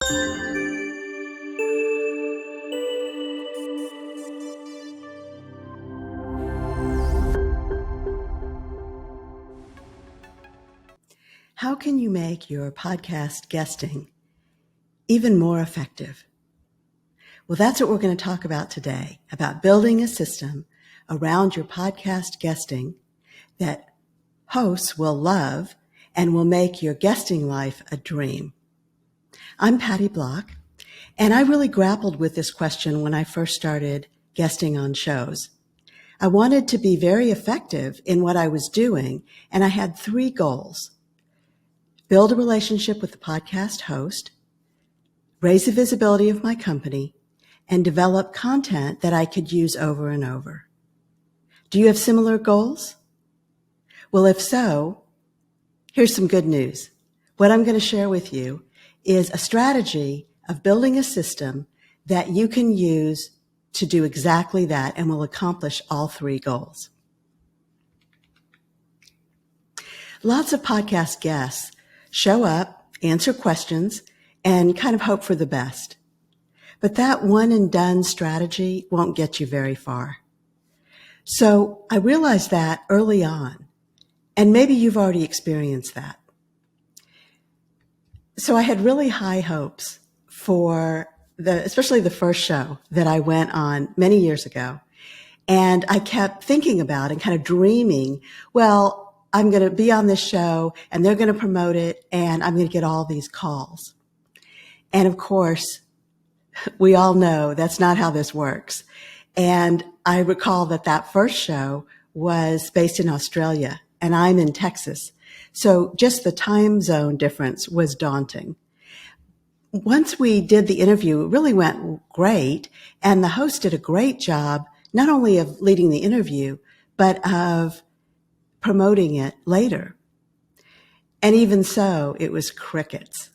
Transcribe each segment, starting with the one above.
How can you make your podcast guesting even more effective? Well, that's what we're going to talk about today, about building a system around your podcast guesting that hosts will love and will make your guesting life a dream. I'm Patty Block, and I really grappled with this question when I first started guesting on shows. I wanted to be very effective in what I was doing, and I had 3 goals. Build a relationship with the podcast host, raise the visibility of my company, and develop content that I could use over and over. Do you have similar goals? Well, if so, here's some good news. What I'm going to share with you is a strategy of building a system that you can use to do exactly that and will accomplish all 3 goals. Lots of podcast guests show up, answer questions, and kind of hope for the best. But that one and done strategy won't get you very far. So I realized that early on, and maybe you've already experienced that. So I had really high hopes for especially the first show that I went on many years ago. And I kept thinking about and kind of dreaming, well, I'm going to be on this show and they're going to promote it and I'm going to get all these calls. And of course, we all know that's not how this works. And I recall that first show was based in Australia and I'm in Texas. So just the time zone difference was daunting. Once we did the interview, it really went great. And the host did a great job, not only of leading the interview, but of promoting it later. And even so, it was crickets.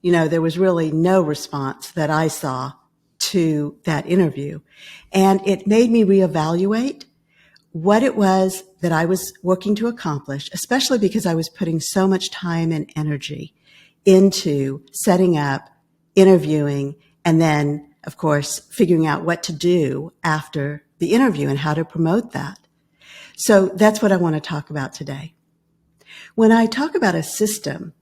There was really no response that I saw to that interview. And it made me reevaluate what it was that I was working to accomplish, especially because I was putting so much time and energy into setting up, interviewing, and then, of course, figuring out what to do after the interview and how to promote that. So that's what I want to talk about today. When I talk about a system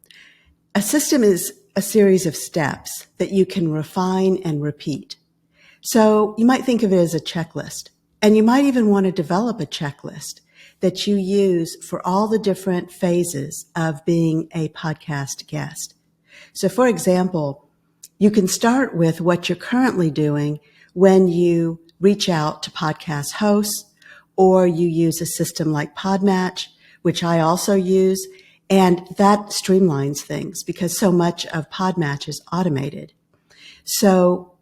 is a series of steps that you can refine and repeat. So you might think of it as a checklist, and you might even want to develop a checklist that you use for all the different phases of being a podcast guest. So for example, you can start with what you're currently doing when you reach out to podcast hosts, or you use a system like PodMatch, which I also use, and that streamlines things because so much of PodMatch is automated. So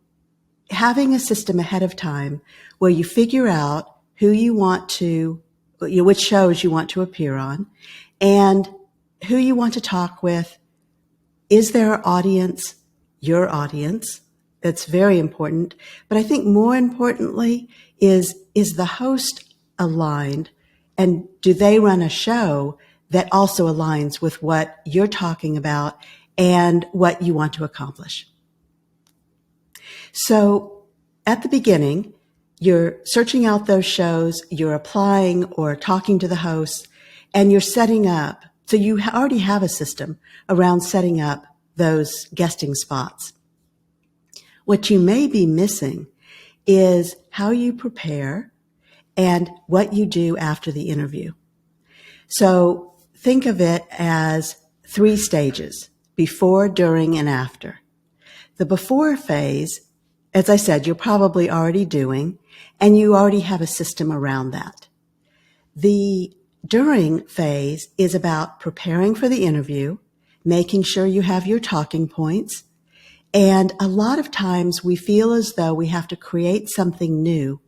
having a system ahead of time where you figure out who you want to, which shows you want to appear on, and who you want to talk with. Is their audience your audience? That's very important. But I think more importantly is the host aligned, and do they run a show that also aligns with what you're talking about and what you want to accomplish? So at the beginning, you're searching out those shows, you're applying or talking to the hosts, and you're setting up. So you already have a system around setting up those guesting spots. What you may be missing is how you prepare and what you do after the interview. So think of it as 3 stages: before, during, and after. The before phase, as I said, you're probably already doing, and you already have a system around that. The during phase is about preparing for the interview, making sure you have your talking points, and a lot of times we feel as though we have to create something new,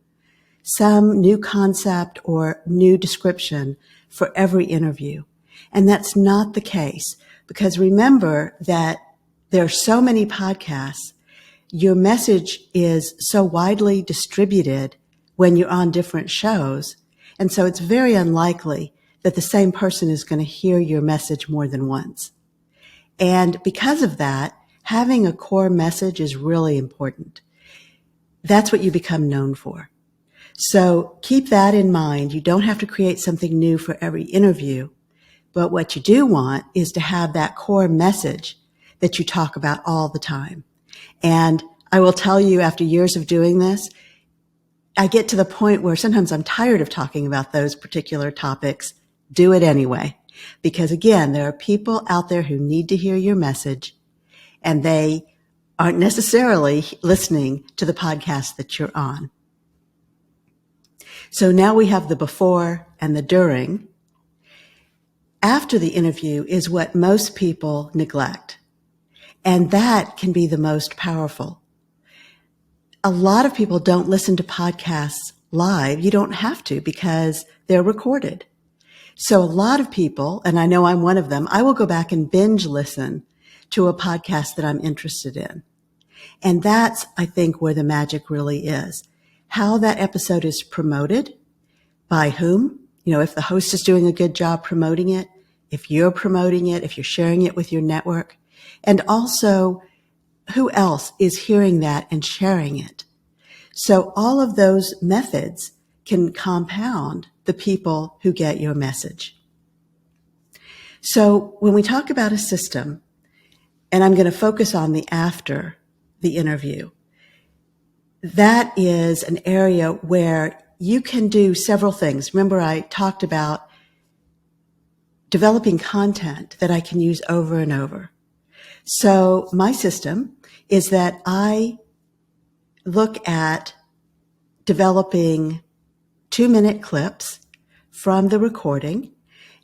some new concept or new description for every interview. And that's not the case, because remember that there are so many podcasts. Your message is so widely distributed when you're on different shows. And so it's very unlikely that the same person is going to hear your message more than once. And because of that, having a core message is really important. That's what you become known for. So keep that in mind. You don't have to create something new for every interview, but what you do want is to have that core message that you talk about all the time. And I will tell you, after years of doing this, I get to the point where sometimes I'm tired of talking about those particular topics. Do it anyway. Because again, there are people out there who need to hear your message, and they aren't necessarily listening to the podcast that you're on. So now we have the before and the during. After the interview is what most people neglect. And that can be the most powerful. A lot of people don't listen to podcasts live. You don't have to because they're recorded. So a lot of people, and I know I'm one of them, I will go back and binge listen to a podcast that I'm interested in. And that's, I think, where the magic really is. How that episode is promoted, by whom, if the host is doing a good job promoting it, if you're promoting it, if you're sharing it with your network, and also who else is hearing that and sharing it. So all of those methods can compound the people who get your message. So when we talk about a system, and I'm going to focus on the after the interview, that is an area where you can do several things. Remember, I talked about developing content that I can use over and over. So my system is that I look at developing 2-minute clips from the recording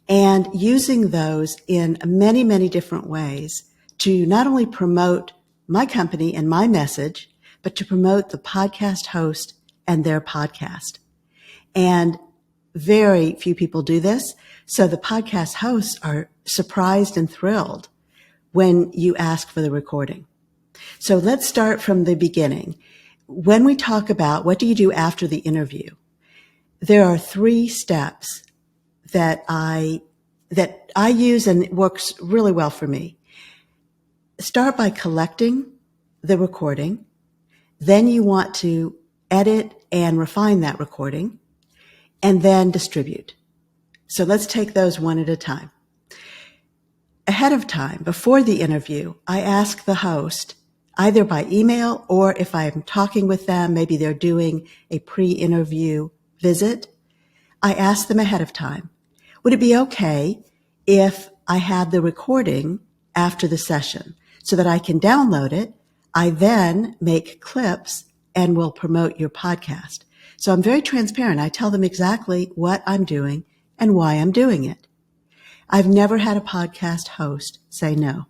and using those in many, many different ways to not only promote my company and my message, but to promote the podcast host and their podcast. And very few people do this. So the podcast hosts are surprised and thrilled when you ask for the recording. So let's start from the beginning. When we talk about what do you do after the interview, there are 3 steps that I use, and it works really well for me. Start by collecting the recording. Then you want to edit and refine that recording, and then distribute. So let's take those one at a time. Ahead of time, before the interview, I ask the host, either by email or if I'm talking with them, maybe they're doing a pre-interview visit, I ask them ahead of time, would it be okay if I had the recording after the session so that I can download it? I then make clips and will promote your podcast. So I'm very transparent. I tell them exactly what I'm doing and why I'm doing it. I've never had a podcast host say no.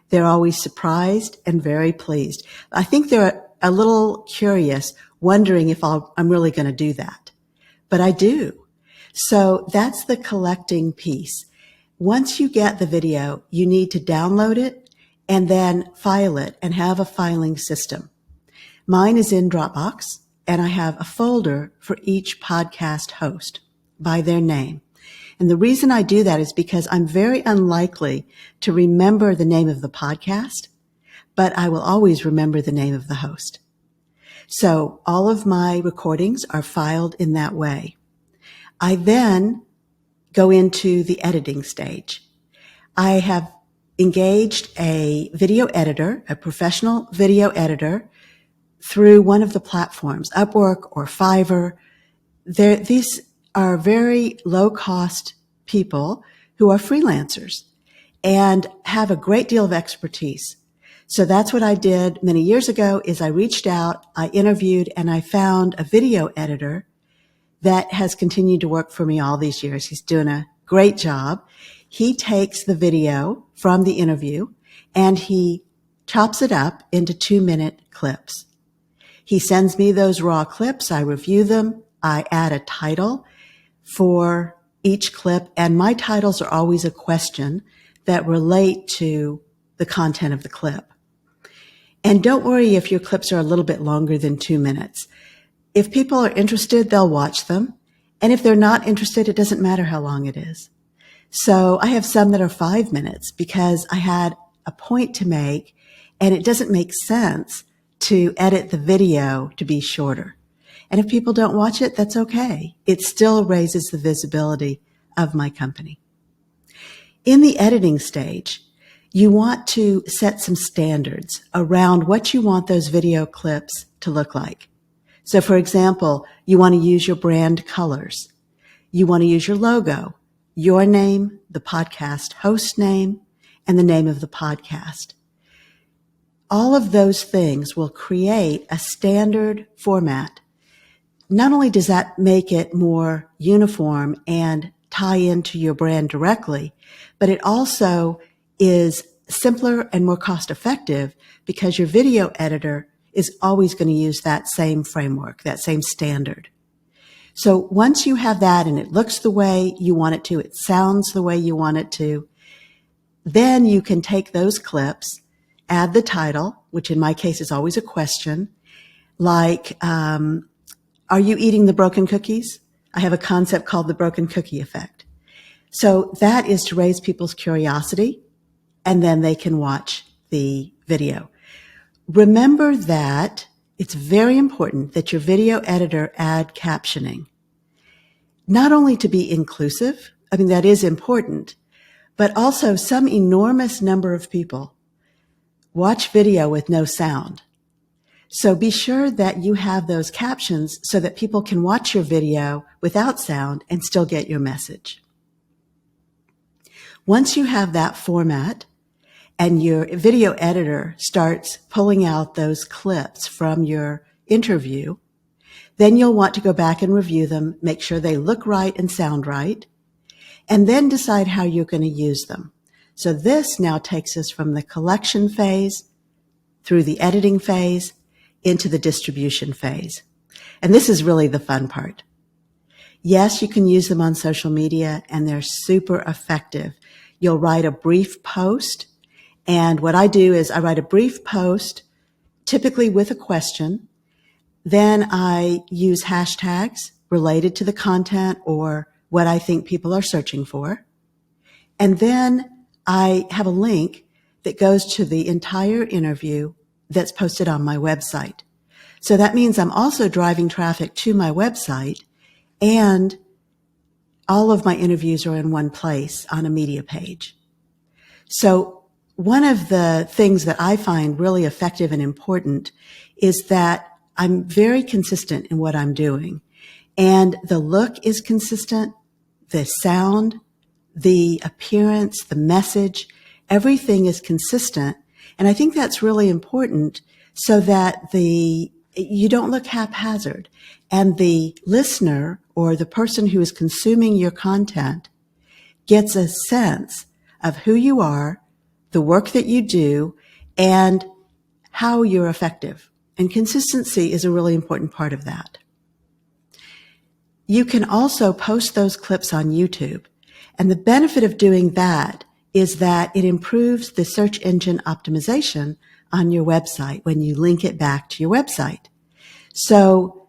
They're always surprised and very pleased. I think they're a little curious, wondering if I'm really going to do that. But I do. So that's the collecting piece. Once you get the video, you need to download it and then file it and have a filing system. Mine is in Dropbox, and I have a folder for each podcast host by their name. And the reason I do that is because I'm very unlikely to remember the name of the podcast, but I will always remember the name of the host. So all of my recordings are filed in that way. I then go into the editing stage. I have engaged a video editor, a professional video editor, through one of the platforms, Upwork or Fiverr. These are very low-cost people who are freelancers and have a great deal of expertise. So that's what I did many years ago is I reached out, I interviewed, and I found a video editor that has continued to work for me all these years. He's doing a great job. He takes the video from the interview and he chops it up into 2-minute clips. He sends me those raw clips. I review them. I add a title for each clip, and my titles are always a question that relate to the content of the clip. And don't worry if your clips are a little bit longer than 2 minutes. If people are interested, they'll watch them. And if they're not interested, it doesn't matter how long it is. So I have some that are 5 minutes because I had a point to make and it doesn't make sense to edit the video to be shorter. And if people don't watch it, that's okay. It still raises the visibility of my company. In the editing stage, you want to set some standards around what you want those video clips to look like. So for example, you want to use your brand colors. You want to use your logo, your name, the podcast host name, and the name of the podcast. All of those things will create a standard format. Not only does that make it more uniform and tie into your brand directly, but it also is simpler and more cost effective because your video editor is always going to use that same framework, that same standard. So once you have that and it looks the way you want it to, it sounds the way you want it to, then you can take those clips, add the title, which in my case is always a question, like, are you eating the broken cookies? I have a concept called the broken cookie effect. So that is to raise people's curiosity, and then they can watch the video. Remember that it's very important that your video editor add captioning, not only to be inclusive, I mean, that is important, but also some enormous number of people watch video with no sound. So be sure that you have those captions so that people can watch your video without sound and still get your message. Once you have that format and your video editor starts pulling out those clips from your interview, then you'll want to go back and review them, make sure they look right and sound right, and then decide how you're going to use them. So this now takes us from the collection phase through the editing phase into the distribution phase. And this is really the fun part. Yes, you can use them on social media and they're super effective. You'll write a brief post. And what I do is I write a brief post, typically with a question. Then I use hashtags related to the content or what I think people are searching for. And then I have a link that goes to the entire interview that's posted on my website. So that means I'm also driving traffic to my website, and all of my interviews are in one place on a media page. So one of the things that I find really effective and important is that I'm very consistent in what I'm doing. And the look is consistent, the sound, the appearance, the message, everything is consistent. And I think that's really important so that you don't look haphazard, and the listener or the person who is consuming your content gets a sense of who you are, the work that you do, and how you're effective. And consistency is a really important part of that. You can also post those clips on YouTube. And the benefit of doing that is that it improves the search engine optimization on your website when you link it back to your website. So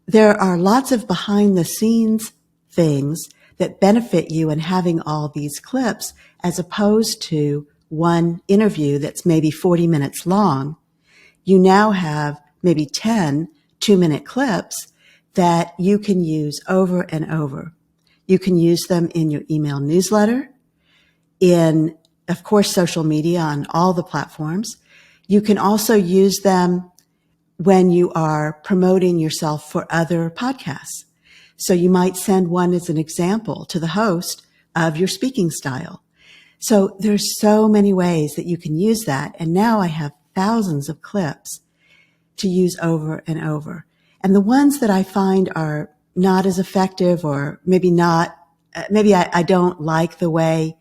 there are lots of behind the scenes things that benefit you in having all these clips as opposed to one interview that's maybe 40 minutes long. You now have maybe 10 2-minute clips that you can use over and over. You can use them in your email newsletter, in, of course, social media on all the platforms. You can also use them when you are promoting yourself for other podcasts. So you might send one as an example to the host of your speaking style. So there's so many ways that you can use that. And now I have thousands of clips to use over and over. And the ones that I find are not as effective, or maybe I don't like the way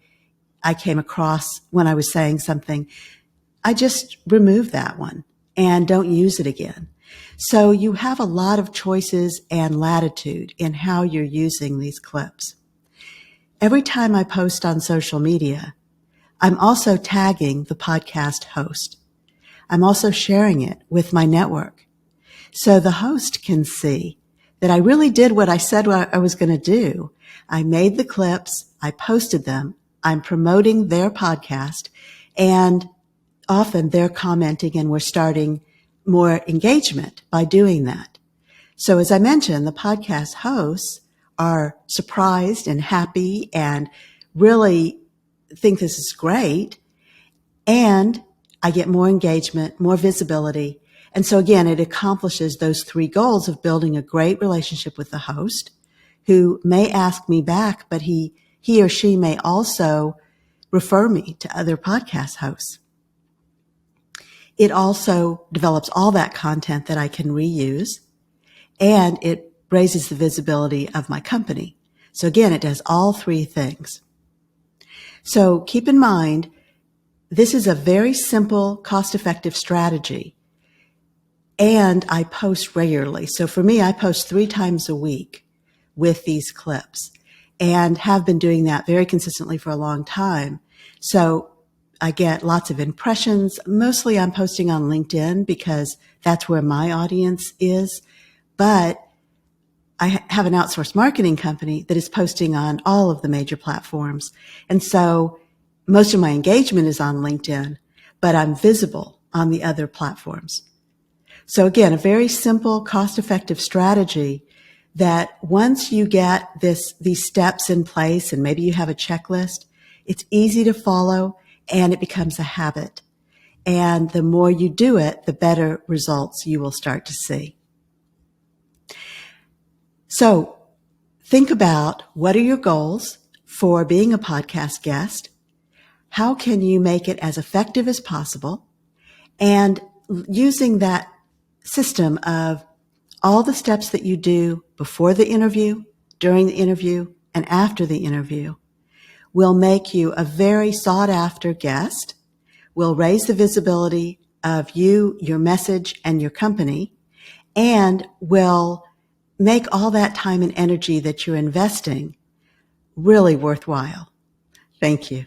I came across when I was saying something, I just remove that one and don't use it again. So you have a lot of choices and latitude in how you're using these clips. Every time I post on social media, I'm also tagging the podcast host. I'm also sharing it with my network. So the host can see that I really did what I said I was going to do. I made the clips, I posted them, I'm promoting their podcast, and often they're commenting and we're starting more engagement by doing that. So as I mentioned, the podcast hosts are surprised and happy and really think this is great. And I get more engagement, more visibility. And so again, it accomplishes those three goals of building a great relationship with the host, who may ask me back, but he or she may also refer me to other podcast hosts. It also develops all that content that I can reuse, and it raises the visibility of my company. So again, it does all three things. So keep in mind, this is a very simple, cost-effective strategy, and I post regularly. So for me, I post 3 times a week with these clips and have been doing that very consistently for a long time. So I get lots of impressions. Mostly I'm posting on LinkedIn because that's where my audience is. But I have an outsourced marketing company that is posting on all of the major platforms. And so most of my engagement is on LinkedIn, but I'm visible on the other platforms. So again, a very simple, cost-effective strategy that once you get these steps in place and maybe you have a checklist, it's easy to follow and it becomes a habit. And the more you do it, the better results you will start to see. So think about, what are your goals for being a podcast guest? How can you make it as effective as possible? And using that system of all the steps that you do before the interview, during the interview, and after the interview will make you a very sought after guest, will raise the visibility of you, your message, and your company, and will make all that time and energy that you're investing really worthwhile. Thank you.